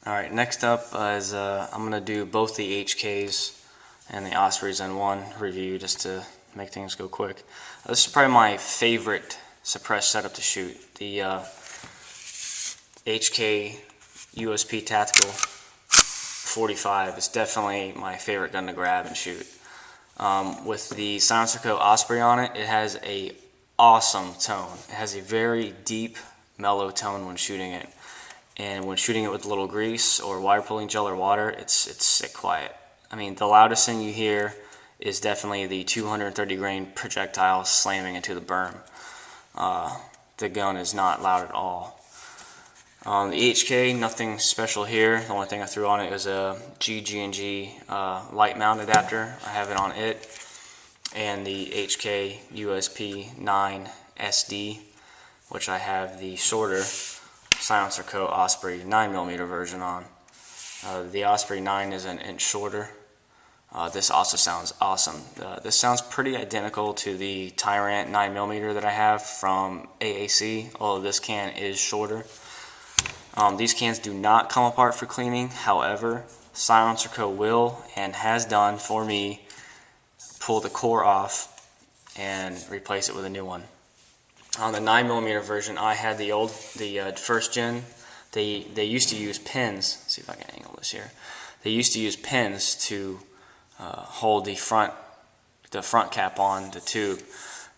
Alright, next up is I'm going to do both the HKs and the Ospreys in one review just to make things go quick. This is probably my favorite suppressed setup to shoot. The HKUSP Tactical 45 is definitely my favorite gun to grab and shoot. With the Silencerco Osprey on it, it has a awesome tone. It has a very deep, mellow tone when shooting it. And when shooting it with a little grease or wire pulling gel or water, it's sick quiet. I mean, the loudest thing you hear is definitely the 230 grain projectile slamming into the berm. The gun is not loud at all. The HK, nothing special here. The only thing I threw on it was a G&G light mount adapter. I have it on it. And the HKUSP9SD, which I have the shorter Silencerco Osprey 9mm version on. The Osprey9 is an inch shorter. This also sounds awesome. This sounds pretty identical to the Tyrant 9mm that I have from AAC, although this can is shorter. These cans do not come apart for cleaning. However, Silencerco will and has done for me pull the core off and replace it with a new one. On the 9mm version, I had the first gen. They used to use pins. Let's see if I can angle this here. They used to use pins to hold the front cap on the tube.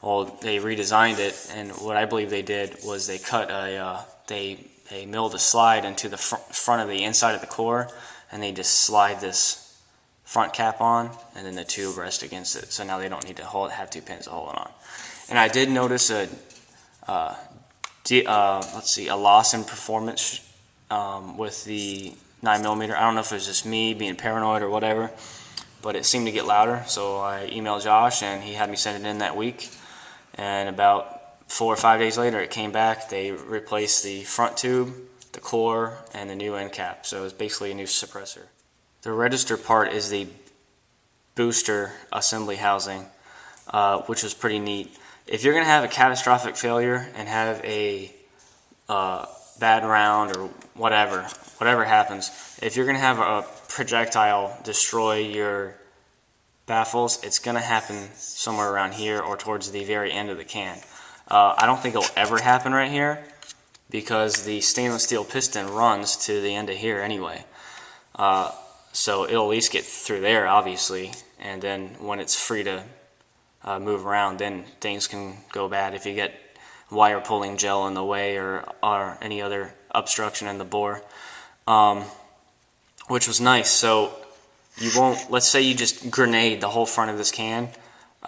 Well, they redesigned it, and what I believe they did was they cut they milled a slide into the front of the inside of the core, and they just slide this front cap on, and then the tube rests against it. So now they don't need to have two pins to hold it on. And I did notice a loss in performance with the 9mm. I don't know if it was just me being paranoid or whatever, but it seemed to get louder. So I emailed Josh, and he had me send it in that week. And about 4 or 5 days later, it came back. They replaced the front tube, the core, and the new end cap. So it's basically a new suppressor. The register part is the booster assembly housing, which was pretty neat. If you're going to have a catastrophic failure and have a bad round or whatever happens, if you're going to have a projectile destroy your baffles, it's going to happen somewhere around here or towards the very end of the can. I don't think it'll ever happen right here because the stainless steel piston runs to the end of here anyway. So it'll at least get through there, obviously, and then when it's free to move around, then things can go bad if you get wire pulling gel in the way or any other obstruction in the bore, which was nice. So you won't, let's say you just grenade the whole front of this can,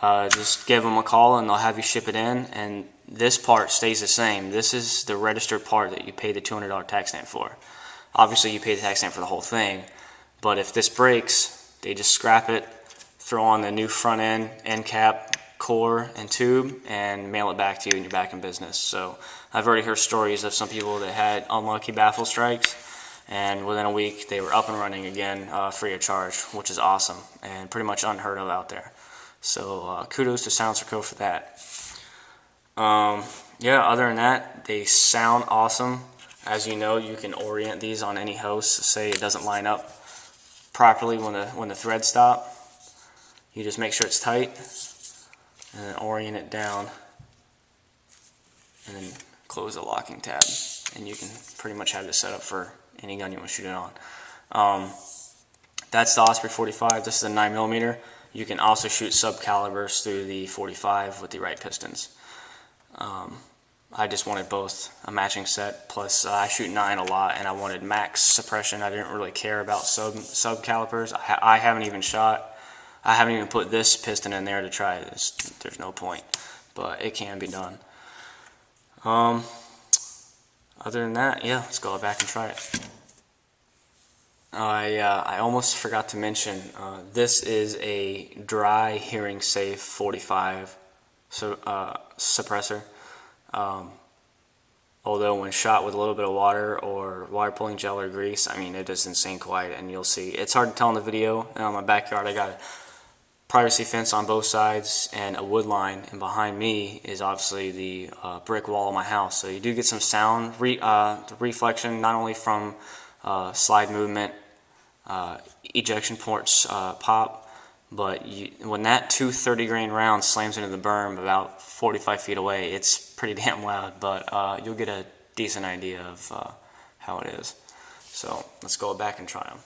just give them a call and they'll have you ship it in, and this part stays the same. This is the registered part that you pay the $200 tax stamp for. Obviously you pay the tax stamp for the whole thing, but if this breaks, they just scrap it, throw on the new front end cap, core, and tube, and mail it back to you, and you're back in business. So I've already heard stories of some people that had unlucky baffle strikes, and within a week they were up and running again, free of charge, which is awesome and pretty much unheard of out there. So kudos to Silencerco for that. Yeah, other than that, they sound awesome. As you know, you can orient these on any host. Say it doesn't line up properly when the threads stop. You just make sure it's tight, and then orient it down, and then close the locking tab, and you can pretty much have this set up for any gun you want to shoot it on. That's the Osprey 45. This is a 9mm. You can also shoot sub-calibers through the 45 with the right pistons. I just wanted both, a matching set, plus I shoot 9 a lot, and I wanted max suppression. I didn't really care about sub-calibers. I haven't even put this piston in there to try this. There's no point, but it can be done. Other than that, yeah, let's go back and try it. I almost forgot to mention, this is a dry hearing safe 45 suppressor. Although when shot with a little bit of water or wire pulling gel or grease, I mean, it is insane quiet, and you'll see. It's hard to tell in the video. In my backyard, I got a privacy fence on both sides and a wood line, and behind me is obviously the brick wall of my house. So you do get some sound reflection, not only from slide movement, ejection ports pop. But when that 230 grain round slams into the berm about 45 feet away, it's pretty damn loud, but you'll get a decent idea of how it is. So let's go back and try them.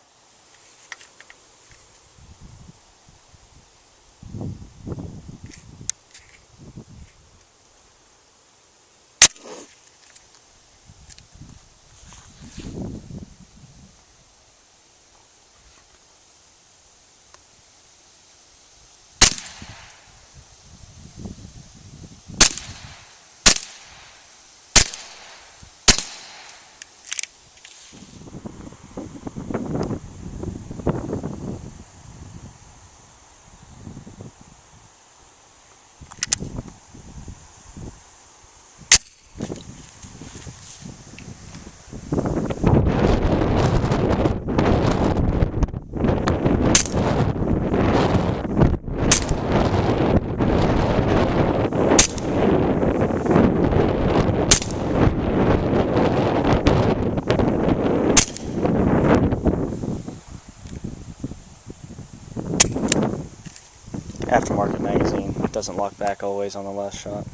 Aftermarket magazine doesn't lock back always on the last shot.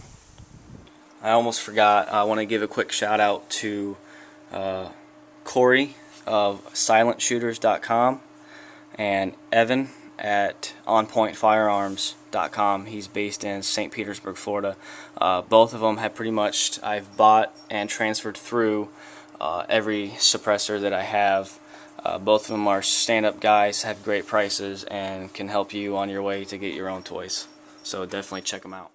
I almost forgot, I want to give a quick shout out to Corey of silentshooters.com and Evan at onpointfirearms.com. He's based in St. Petersburg, Florida. Both of them have pretty much, I've bought and transferred through every suppressor that I have. Both of them are stand-up guys, have great prices, and can help you on your way to get your own toys. So definitely check them out.